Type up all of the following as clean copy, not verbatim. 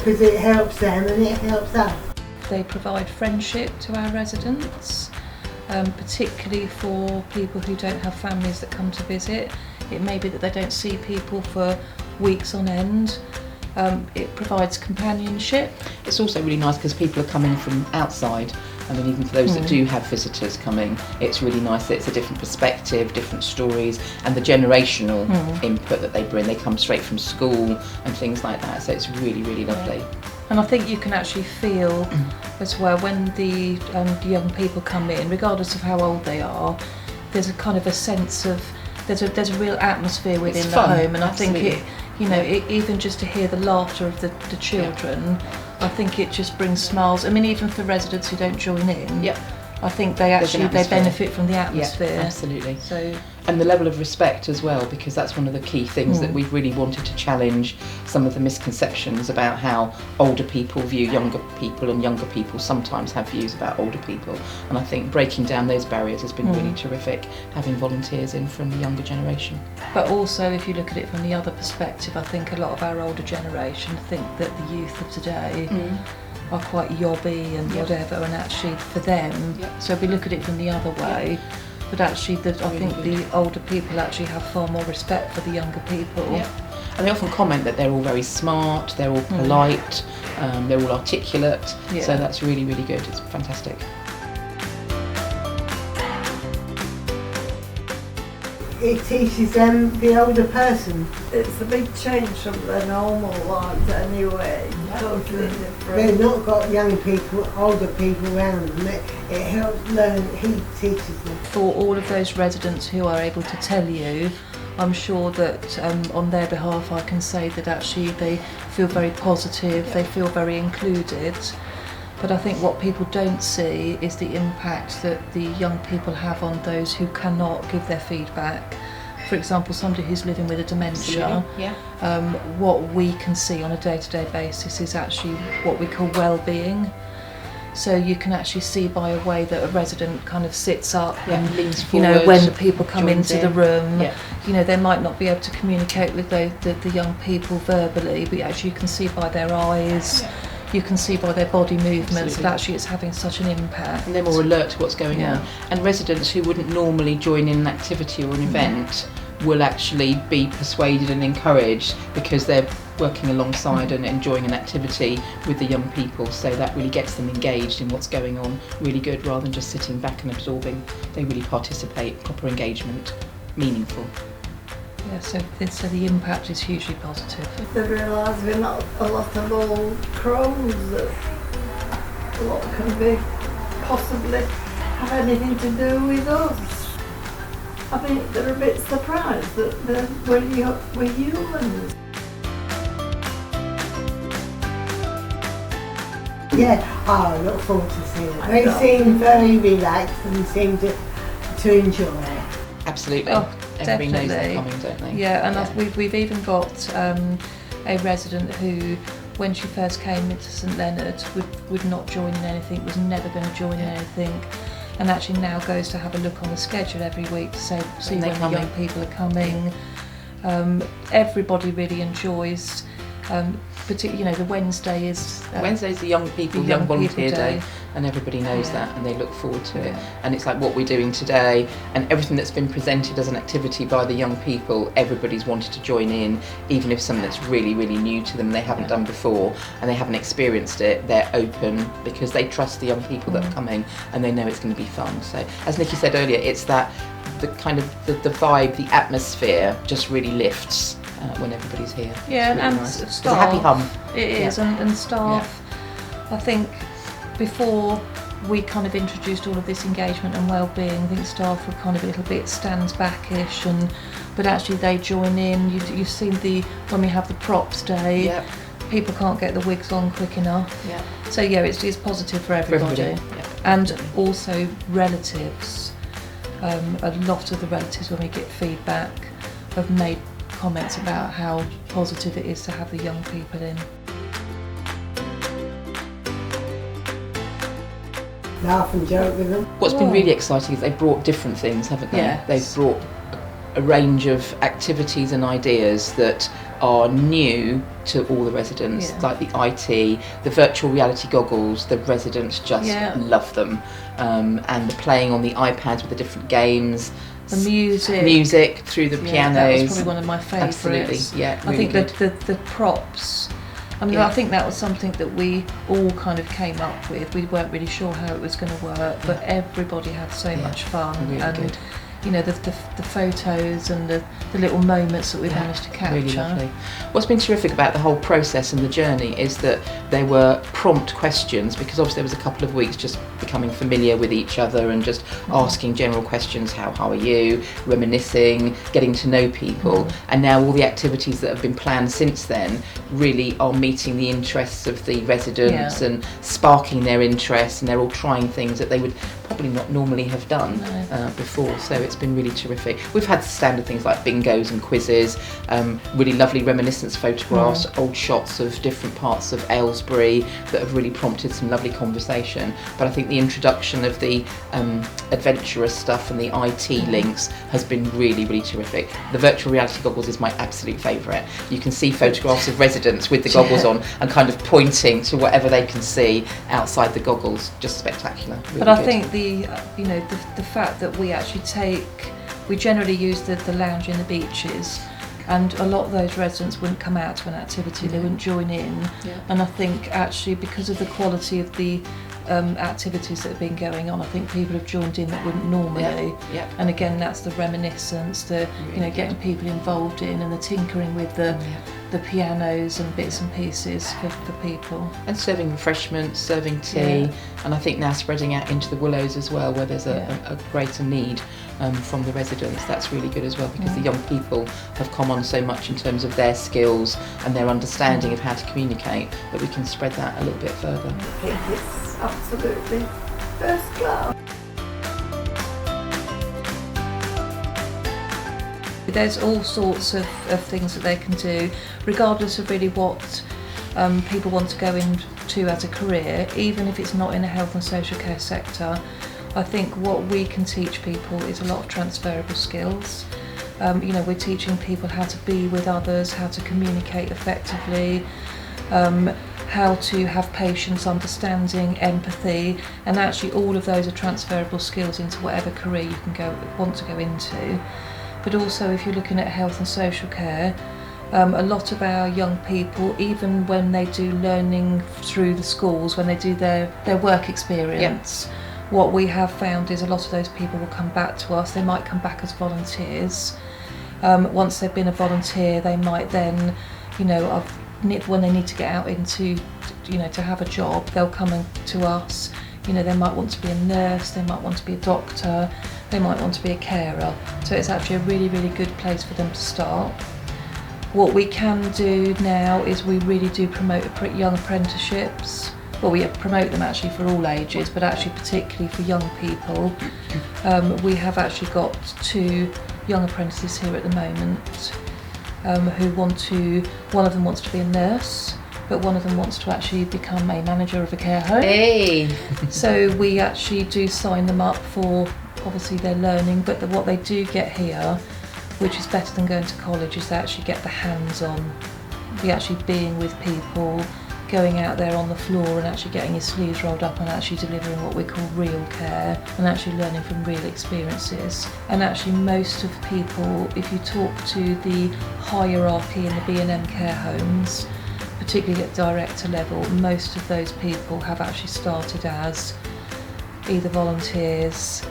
because it helps them and it helps us. They provide friendship to our residents, particularly for people who don't have families that come to visit. It may be that they don't see people for weeks on end. It provides companionship. It's also really nice because people are coming from outside. I mean, even for those that do have visitors coming, it's really nice that it's a different perspective, different stories, and the generational input that they bring. They come straight from school and things like that, so it's really, really lovely. Yeah. And I think you can actually feel as well when the young people come in, regardless of how old they are, there's a kind of a sense of, there's a real atmosphere within the home, and absolutely. I think even just to hear the laughter of the children, I think it just brings smiles. I mean, even for residents who don't join in, I think they benefit from the atmosphere. Yeah, absolutely. So, and the level of respect as well, because that's one of the key things that we've really wanted to challenge, some of the misconceptions about how older people view younger people, and younger people sometimes have views about older people. And I think breaking down those barriers has been really terrific, having volunteers in from the younger generation. But also, if you look at it from the other perspective, I think a lot of our older generation think that the youth of today are quite yobby and whatever, and actually for them, so we look at it from the other way, but actually I think the older people actually have far more respect for the younger people. And they often comment that they're all very smart, they're all polite, they're all articulate, so that's really, really good. It's fantastic. It teaches them, the older person. It's a big change from their normal lives anyway, totally different. They've not got young people, older people around them. It helps learn, he teaches them. For all of those residents who are able to tell you, I'm sure that on their behalf I can say that actually they feel very positive, they feel very included. But I think what people don't see is the impact that the young people have on those who cannot give their feedback. For example, somebody who's living with a dementia, what we can see on a day-to-day basis is actually what we call well-being. So you can actually see by a way that a resident kind of sits up and leans forward, when the people come into the room, they might not be able to communicate with the young people verbally, but actually you can see by their eyes, you can see by their body movements that actually it's having such an impact. And they're more alert to what's going on. And residents who wouldn't normally join in an activity or an event will actually be persuaded and encouraged because they're working alongside and enjoying an activity with the young people, so that really gets them engaged in what's going on, really good, rather than just sitting back and absorbing. They really participate, proper engagement, meaningful. Yeah, so the impact is hugely positive. They realise we're not a lot of old crows, that a lot can be possibly have anything to do with us. I think they're a bit surprised that we're humans. I look forward to seeing it. They seem very relaxed and seem to enjoy it. Absolutely. Oh, everybody definitely. knows they're coming, don't they? Yeah, and we've even got a resident who, when she first came into St Leonards, would not join in anything, was never going to join in anything, and actually now goes to have a look on the schedule every week to see when the young people are coming. Everybody really enjoys. Particularly, the Wednesday is Wednesday's the young volunteer day, and everybody knows that, and they look forward to it. And it's like what we're doing today, and everything that's been presented as an activity by the young people, everybody's wanted to join in, even if something that's really, really new to them, they haven't done before, and they haven't experienced it. They're open because they trust the young people that are coming, and they know it's going to be fun. So, as Nicky said earlier, it's that the kind of the vibe, the atmosphere just really lifts when everybody's here. Yeah, really and nice. staff. There's a happy hum. It is, and staff. I think before we kind of introduced all of this engagement and well-being, I think staff were kind of a little bit stands backish, but actually they join in. You've seen when we have the props day. People can't get the wigs on quick enough. So it's positive for everybody. And also relatives. A lot of the relatives, when we get feedback, have made comments about how positive it is to have the young people in. Laugh and joke with them. What's been really exciting is they've brought different things, haven't they? Yes. They've brought a range of activities and ideas that are new to all the residents, like the IT, the virtual reality goggles. The residents just love them, and the playing on the iPads with the different games. The music through the pianos. That was probably one of my favourites. Absolutely, yeah. Really I think the props. I mean, I think that was something that we all kind of came up with. We weren't really sure how it was going to work, but everybody had so much fun. Really good. You know, the photos and the little moments that we managed to capture. Really lovely. What's been terrific about the whole process and the journey is that there were prompt questions, because obviously there was a couple of weeks just becoming familiar with each other and just asking general questions, how are you, reminiscing, getting to know people. And now all the activities that have been planned since then really are meeting the interests of the residents and sparking their interests, and they're all trying things that they would probably not normally have done before. So it's been really terrific. We've had standard things like bingos and quizzes, really lovely reminiscence photographs, old shots of different parts of Aylesbury that have really prompted some lovely conversation. But I think the introduction of the adventurous stuff and the IT links has been really, really terrific. The virtual reality goggles is my absolute favourite. You can see photographs of residents with the goggles on and kind of pointing to whatever they can see outside the goggles. Just spectacular. Really but I good. think the fact that we generally use the lounge in the beaches, and a lot of those residents wouldn't come out to an activity, they wouldn't join in. And I think actually because of the quality of the activities that have been going on, I think people have joined in that wouldn't normally. And again, that's the reminiscence, the getting people involved in, and the tinkering with the pianos and bits and pieces for people. And serving refreshments, serving tea, and I think now spreading out into the Willows as well, where there's a greater need from the residents. That's really good as well, because the young people have come on so much in terms of their skills and their understanding of how to communicate, that we can spread that a little bit further. I think it's absolutely first class. There's all sorts of things that they can do, regardless of really what people want to go into as a career, even if it's not in a health and social care sector. I think what we can teach people is a lot of transferable skills. We're teaching people how to be with others, how to communicate effectively, how to have patience, understanding, empathy, and actually all of those are transferable skills into whatever career you can want to go into. But also, if you're looking at health and social care, a lot of our young people, even when they do learning through the schools, when they do their work experience, what we have found is a lot of those people will come back to us. They might come back as volunteers. Once they've been a volunteer, they might then, when they need to get out into, to have a job, they'll come to us. They might want to be a nurse, they might want to be a doctor, they might want to be a carer. So it's actually a really, really good place for them to start. What we can do now is we really do promote young apprenticeships. Well, we promote them actually for all ages, but actually particularly for young people. We have actually got 2 young apprentices here at the moment who one of them wants to be a nurse, but one of them wants to actually become a manager of a care home. Hey! So we actually do sign them up for obviously their learning, but what they do get here, which is better than going to college, is they actually get the hands-on, actually being with people, going out there on the floor and actually getting your sleeves rolled up and actually delivering what we call real care, and actually learning from real experiences. And actually most of people, if you talk to the hierarchy in the B&M Care homes, particularly at director level, most of those people have actually started as either volunteers,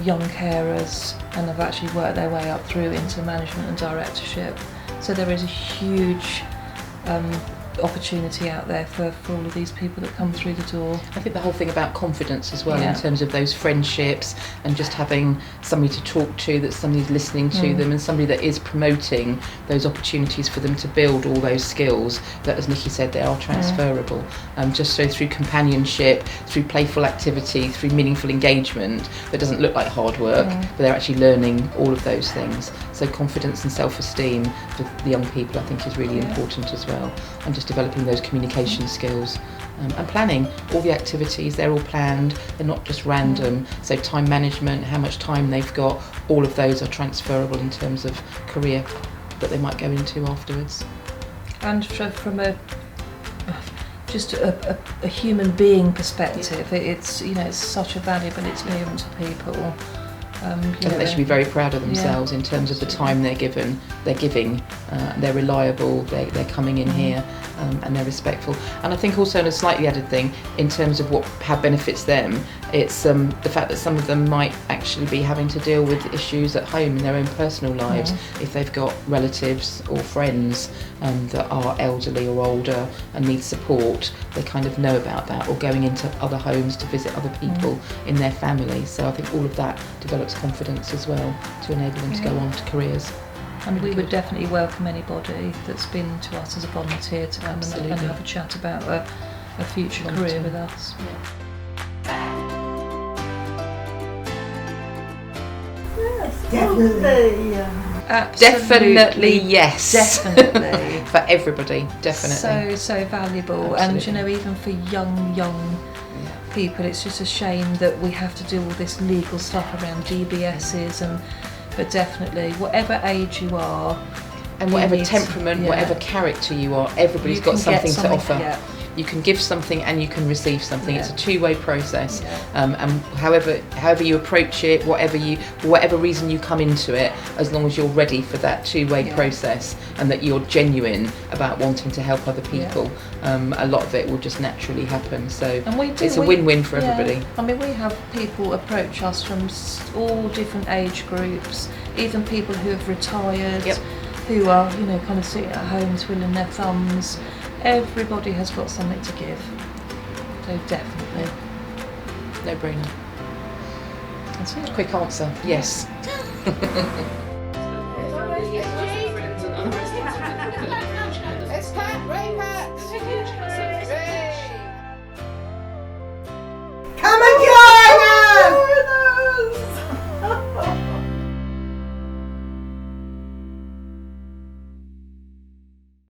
young carers, and have actually worked their way up through into management and directorship. So there is a huge opportunity out there for all of these people that come through the door. I think the whole thing about confidence as well, in terms of those friendships and just having somebody to talk to, that somebody's listening to them, and somebody that is promoting those opportunities for them to build all those skills that, as Nicky said, they are transferable. Just so through companionship, through playful activity, through meaningful engagement that doesn't look like hard work, but they're actually learning all of those things. So confidence and self-esteem for the young people, I think, is really important as well. And just developing those communication skills and planning all the activities. They're all planned, they're not just random. So time management, how much time they've got, all of those are transferable in terms of career that they might go into afterwards. And from a human being perspective, it's it's such a valuable experience for people. I think they should be very proud of themselves in terms of the time they're giving, they're reliable, they're coming in here, and they're respectful. And I think also, on a slightly added thing, in terms of how benefits them, it's the fact that some of them might actually be having to deal with issues at home in their own personal lives. If they've got relatives or friends that are elderly or older and need support, they kind of know about that, or going into other homes to visit other people in their family. So I think all of that develops confidence as well to enable them to go on to careers. And we would definitely welcome anybody that's been to us as a volunteer to come and have a chat about a future career with us. Yes, Definitely. Absolutely, Definitely yes. Definitely. For everybody, definitely. So valuable. Absolutely. And even for young people, it's just a shame that we have to do all this legal stuff around DBSs, but definitely whatever age you are and whatever temperament, whatever character you are, everybody's got something to offer. Yeah. You can give something and you can receive something. It's a two-way process. And however you approach it, whatever reason you come into it, as long as you're ready for that two-way process and that you're genuine about wanting to help other people, a lot of it will just naturally happen. So it's a win-win for everybody. I mean, we have people approach us from all different age groups, even people who have retired, who are kind of sitting at home twiddling their thumbs. Everybody has got something to give, so definitely. No brainer. That's it. Quick answer, yes. It's Pat, Ray,